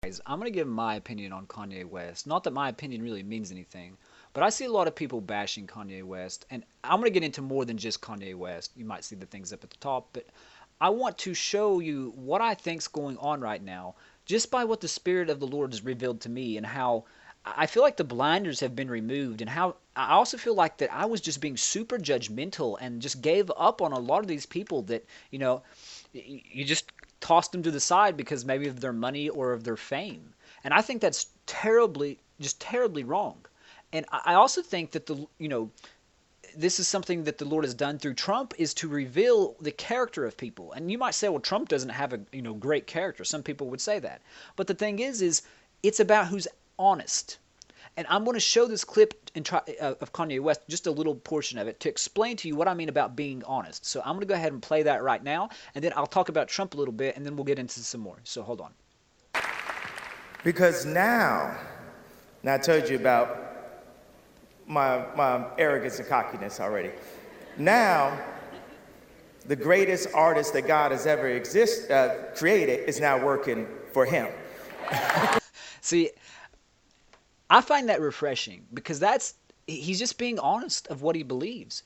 Guys, I'm going to give my opinion on Kanye West. Not that my opinion really means anything, but I see a lot of people bashing Kanye West, and I'm going to get into more than just Kanye West. You might see the things up at the top, but I want to show you what I think's going on right now just by what the Spirit of the Lord has revealed to me and how I feel like the blinders have been removed and how I also feel like that I was just being super judgmental and just gave up on a lot of these people that, you just tossed them to the side because maybe of their money or of their fame. And I think that's terribly, just terribly wrong. And I also think that this is something that the Lord has done through Trump is to reveal the character of people. And you might say, well, Trump doesn't have a great character. Some people would say that. But the thing is it's about who's honest. And I'm going to show this clip of Kanye West, just a little portion of it, to explain to you what I mean about being honest. So I'm going to go ahead and play that right now, and then I'll talk about Trump a little bit, and then we'll get into some more. So hold on. Because now I told you about my arrogance and cockiness already. Now, the greatest artist that God has ever created is now working for him. See, I find that refreshing because he's just being honest of what he believes.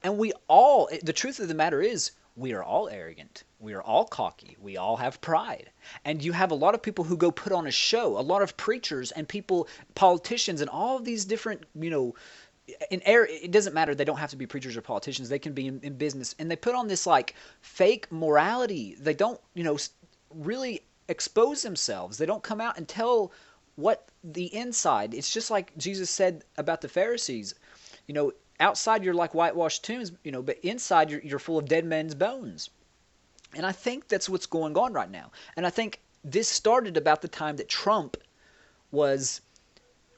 And the truth of the matter is, we are all arrogant. We are all cocky. We all have pride. And you have a lot of people who go put on a show, a lot of preachers and politicians and all of these different, it doesn't matter. They don't have to be preachers or politicians. They can be in business. And they put on this like fake morality. They don't, really expose themselves. They don't come out and tell what the inside. It's just like Jesus said about the Pharisees. Outside you're like whitewashed tombs, but inside you're full of dead men's bones. And I think that's what's going on right now. And I think this started about the time that Trump was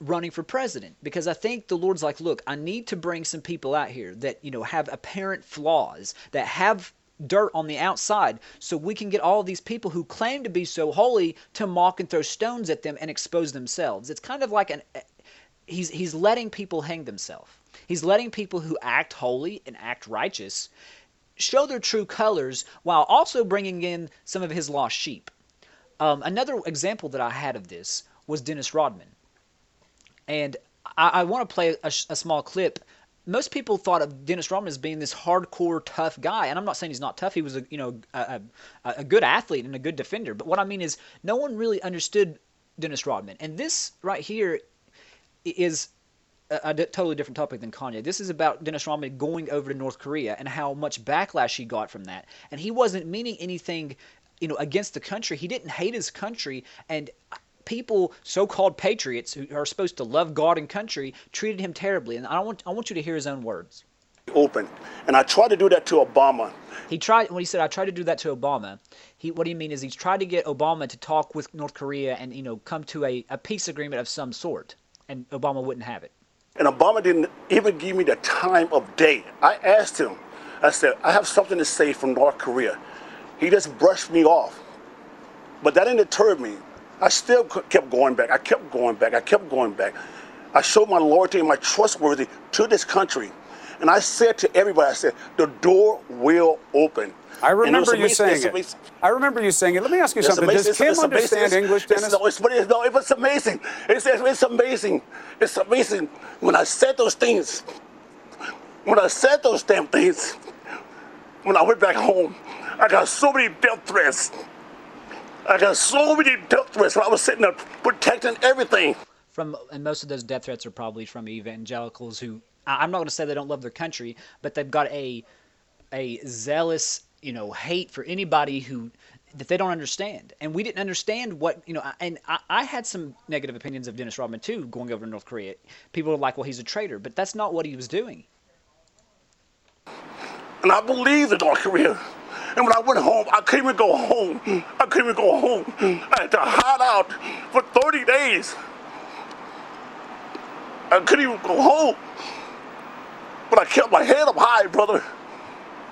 running for president, because I think the Lord's like, look, I need to bring some people out here that, have apparent flaws, that have dirt on the outside, so we can get all these people who claim to be so holy to mock and throw stones at them and expose themselves. It's kind of like he's letting people hang themselves. He's letting people who act holy and act righteous show their true colors while also bringing in some of his lost sheep. Another example that I had of this was Dennis Rodman. And I want to play a small clip. Most people thought of Dennis Rodman as being this hardcore, tough guy. And I'm not saying he's not tough. He was a good athlete and a good defender. But what I mean is no one really understood Dennis Rodman. And this right here is a totally different topic than Kanye. This is about Dennis Rodman going over to North Korea and how much backlash he got from that. And he wasn't meaning anything, against the country. He didn't hate his country. And people, so-called patriots who are supposed to love God and country, treated him terribly. And I want you to hear his own words. Open. And I tried to do that to Obama. When he said, I tried to do that to Obama, what do you mean is he's tried to get Obama to talk with North Korea and, come to a peace agreement of some sort. And Obama wouldn't have it. And Obama didn't even give me the time of day. I asked him, I said, I have something to say from North Korea. He just brushed me off. But that didn't deter me. I still kept going back. I kept going back. I kept going back. I showed my loyalty and my trustworthy to this country. And I said to everybody, I said, the door will open. I remember you saying it. I remember you saying it. Let me ask you something. Does Kim understand English, Dennis? It's amazing. It's amazing. It's amazing. When I said those things, when I said those damn things, when I went back home, I got so many death threats. I got so many death threats when I was sitting there protecting everything. And most of those death threats are probably from evangelicals who, I'm not going to say they don't love their country, but they've got a zealous, hate for anybody that they don't understand. And we didn't understand what, and I had some negative opinions of Dennis Rodman too, going over to North Korea. People were like, well, he's a traitor, but that's not what he was doing. And I believed in North Korea. And when I went home, I couldn't even go home. I couldn't even go home. I had to hide out for 30 days. I couldn't even go home. But I kept my head up high, brother.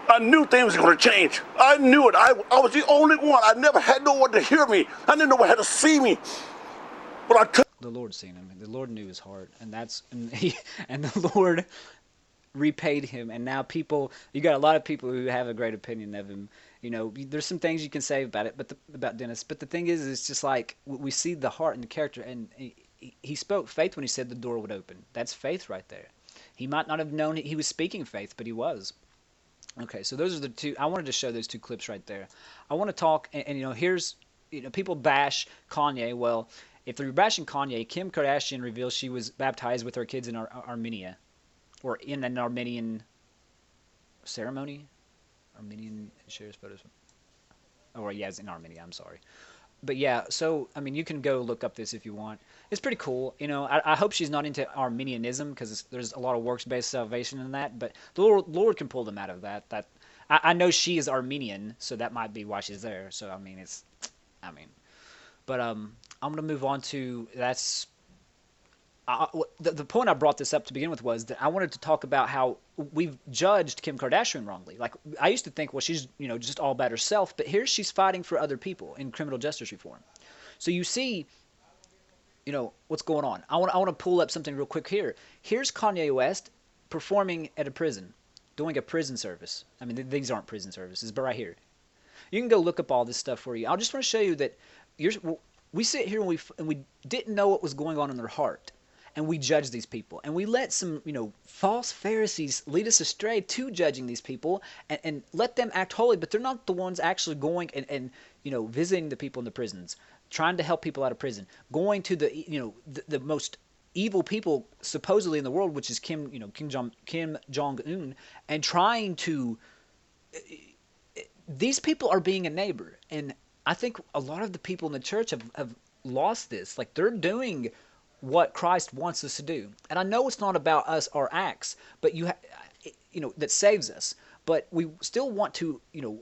I knew things were going to change. I knew it. I was the only one. I never had no one to hear me. I didn't know one had to see me. But I took. The Lord seen him. The Lord knew his heart, and the Lord repaid him. And now you got a lot of people who have a great opinion of him, There's some things you can say about it, but about Dennis. But the thing is, it's just like we see the heart and the character, and he spoke faith when he said the door would open. That's faith right there. He might not have known he was speaking faith, but he was. Okay, so those are the two. I wanted to show those two clips right there. I want to talk, and here's, people bash Kanye. Well, if they're bashing Kanye, Kim Kardashian reveals she was baptized with her kids in Armenia, or in an Armenian ceremony. Armenian shares photos. Oh, yeah, it's in Armenia. I'm sorry. But yeah, so I mean, you can go look up this if you want. It's pretty cool. I hope she's not into Arminianism because there's a lot of works-based salvation in that. But the Lord can pull them out of that. I know she is Armenian, so that might be why she's there. So I mean, but I'm gonna move on to that's the point I brought this up to begin with was that I wanted to talk about how we've judged Kim Kardashian wrongly. Like, I used to think, well, she's just all about herself, but here she's fighting for other people in criminal justice reform. So you see, what's going on. I want to pull up something real quick here. Here's Kanye West performing at a prison, doing a prison service. I mean, these aren't prison services, but right here, you can go look up all this stuff for you. I just want to show you that we sit here and we didn't know what was going on in their heart. And we judge these people. And we let some, false Pharisees lead us astray to judging these people and let them act holy, but they're not the ones actually going and visiting the people in the prisons, trying to help people out of prison, going to the most evil people supposedly in the world, which is Kim Jong-un, and trying to these people are being a neighbor. And I think a lot of the people in the church have lost this. Like, they're doing what Christ wants us to do. And I know it's not about us, our acts, but that saves us. But we still want to,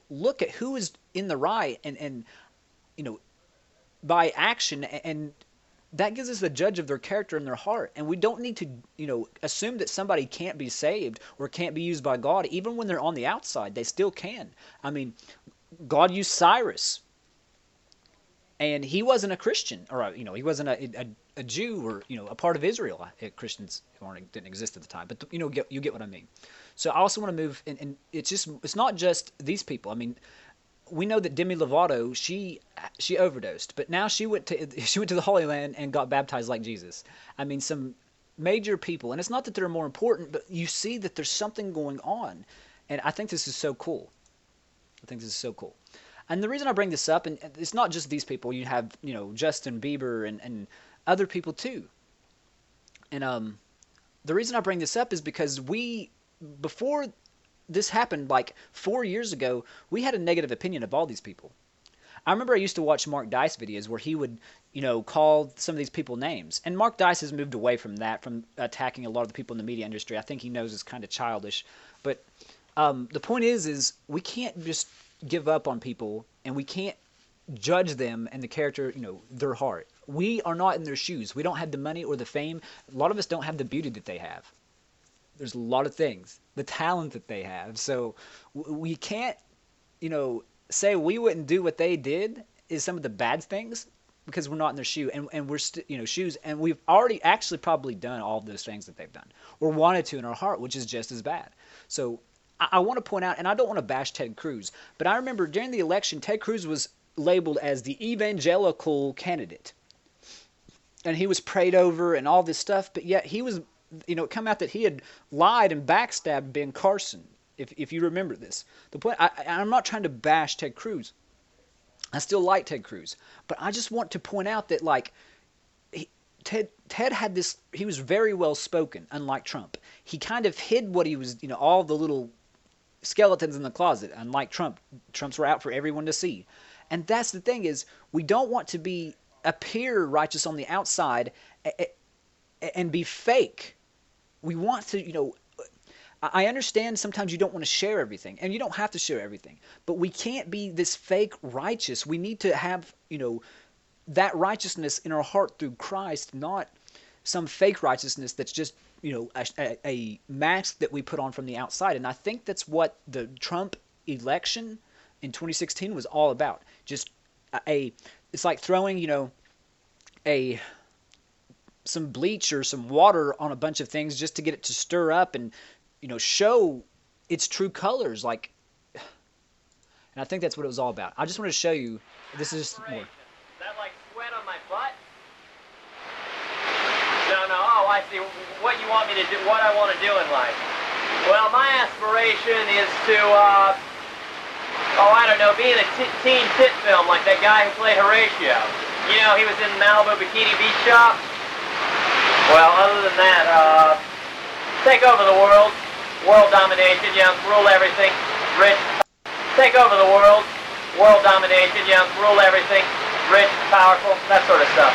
look at who is in the right and by action, and that gives us the judge of their character and their heart. And we don't need to, assume that somebody can't be saved or can't be used by God. Even when they're on the outside, they still can. I mean, God used Cyrus, and he wasn't a Christian, or he wasn't a Jew, or a part of Israel. Christians didn't exist at the time, but you get what I mean. So I also want to move, and it's not just these people. I mean, we know that Demi Lovato, she overdosed, but now she went to the Holy Land and got baptized like Jesus. I mean, some major people, and it's not that they're more important, but you see that there's something going on, and I think this is so cool. And the reason I bring this up, and it's not just these people. You have, Justin Bieber and other people too. And the reason I bring this up is because before this happened, like 4 years ago, we had a negative opinion of all these people. I remember I used to watch Mark Dice videos where he would, call some of these people names. And Mark Dice has moved away from that, from attacking a lot of the people in the media industry. I think he knows it's kind of childish. But the point is we can't just give up on people, and we can't judge them and the character, their heart. We are not in their shoes. We don't have the money or the fame. A lot of us don't have the beauty that they have. There's a lot of things, the talent that they have. So we can't, say we wouldn't do what they did is some of the bad things, because we're not in their shoe, and we're shoes, and we've already actually probably done all of those things that they've done or wanted to in our heart, which is just as bad. So I want to point out, and I don't want to bash Ted Cruz, but I remember during the election, Ted Cruz was labeled as the evangelical candidate. And he was prayed over and all this stuff, but yet he was, it come out that he had lied and backstabbed Ben Carson, if you remember this. The point, I'm not trying to bash Ted Cruz. I still like Ted Cruz, but I just want to point out that, like, Ted had this, he was very well spoken, unlike Trump. He kind of hid what he was, all the little skeletons in the closet, unlike Trump. Trump's were out for everyone to see. And that's the thing, is we don't want to appear righteous on the outside and be fake. We want to, I understand sometimes you don't want to share everything, and you don't have to share everything, but we can't be this fake righteous. We need to have, that righteousness in our heart through Christ, not some fake righteousness that's just, a mask that we put on from the outside. And I think that's what the Trump election in 2016 was all about. Just it's like throwing, some bleach or some water on a bunch of things just to get it to stir up and, show its true colors. Like, And I think that's what it was all about. I just wanted to show you. This is just more. Is that like sweat on my butt? No, no. Oh, I see. What you want me to do? What I want to do in life? Well, my aspiration is to, I don't know, be in a teen tit film like that guy who played Horatio. You know, he was in Malibu Bikini Beach Shop. Well, other than that, take over the world domination, rule everything, rich. Take over the world domination, rule everything, rich, powerful, that sort of stuff.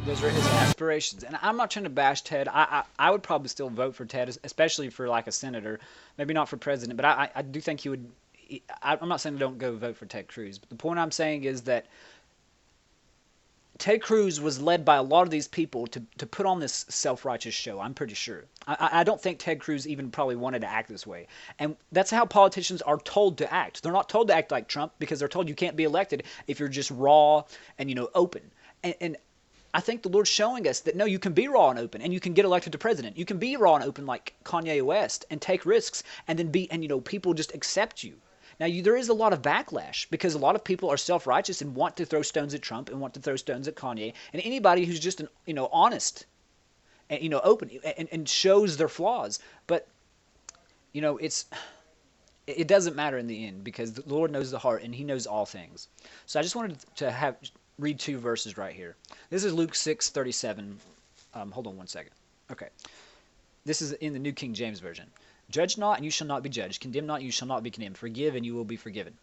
Those are his aspirations. And I'm not trying to bash Ted. I would probably still vote for Ted, especially for like a senator. Maybe not for president, but I do think he would. I'm not saying don't go vote for Ted Cruz. But the point I'm saying is that Ted Cruz was led by a lot of these people to put on this self-righteous show, I'm pretty sure. I don't think Ted Cruz even probably wanted to act this way. And that's how politicians are told to act. They're not told to act like Trump because they're told you can't be elected if you're just raw and, open. And I think the Lord's showing us that, no, you can be raw and open, and you can get elected to president. You can be raw and open like Kanye West and take risks and then people just accept you. Now, there is a lot of backlash because a lot of people are self-righteous and want to throw stones at Trump and want to throw stones at Kanye and anybody who's just, honest and, open and shows their flaws. But, it doesn't matter in the end because the Lord knows the heart and he knows all things. So I just wanted to read two verses right here. This is Luke 6:37. Hold on one second. Okay. This is in the New King James Version. Judge not, and you shall not be judged. Condemn not, and you shall not be condemned. Forgive, and you will be forgiven.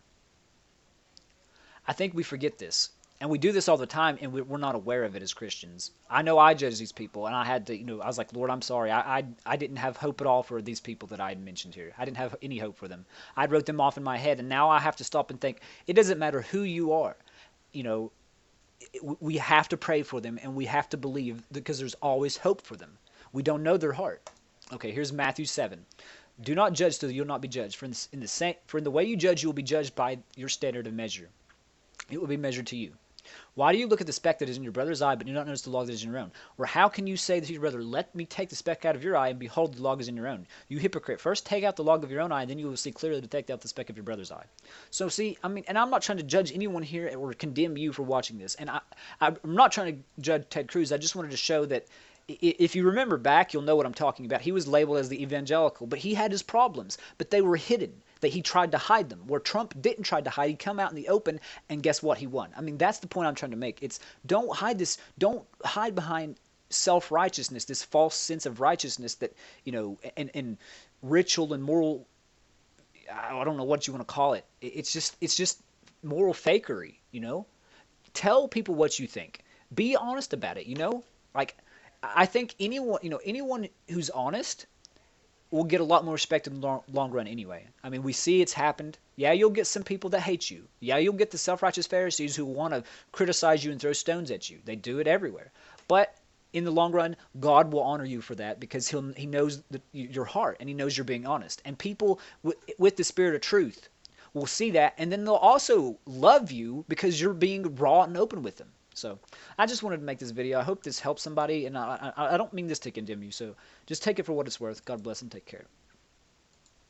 I think we forget this. And we do this all the time, and we're not aware of it as Christians. I know I judge these people, and I had to, I was like, Lord, I'm sorry. I didn't have hope at all for these people that I had mentioned here. I didn't have any hope for them. I wrote them off in my head, and now I have to stop and think, it doesn't matter who you are. We have to pray for them, and we have to believe because there's always hope for them. We don't know their heart. Okay, here's Matthew 7. Do not judge so that you'll not be judged. For in the way you judge, you will be judged by your standard of measure. It will be measured to you. Why do you look at the speck that is in your brother's eye, but do not notice the log that is in your own? Or how can you say to your brother, let me take the speck out of your eye, and behold, the log is in your own? You hypocrite, first take out the log of your own eye, and then you will see clearly to take out the speck of your brother's eye. So see, and I'm not trying to judge anyone here or condemn you for watching this. And I'm not trying to judge Ted Cruz. I just wanted to show that if you remember back, you'll know what I'm talking about. He was labeled as the evangelical, but he had his problems, but they were hidden. That he tried to hide them, where Trump didn't try to hide. He come out in the open, and guess what? He won. I mean, that's the point I'm trying to make. It's don't hide this. Don't hide behind self-righteousness, this false sense of righteousness that, and ritual and moral, I don't know what you want to call it. It's just moral fakery, Tell people what you think. Be honest about it, Like, I think anyone who's honest will get a lot more respect in the long run anyway. I mean, we see it's happened. Yeah, you'll get some people that hate you. Yeah, you'll get the self-righteous Pharisees who want to criticize you and throw stones at you. They do it everywhere. But in the long run, God will honor you for that because he knows your heart and he knows you're being honest. And people with the spirit of truth will see that, and then they'll also love you because you're being raw and open with them. So I just wanted to make this video. I hope this helps somebody, and I don't mean this to condemn you, so just take it for what it's worth. God bless and take care.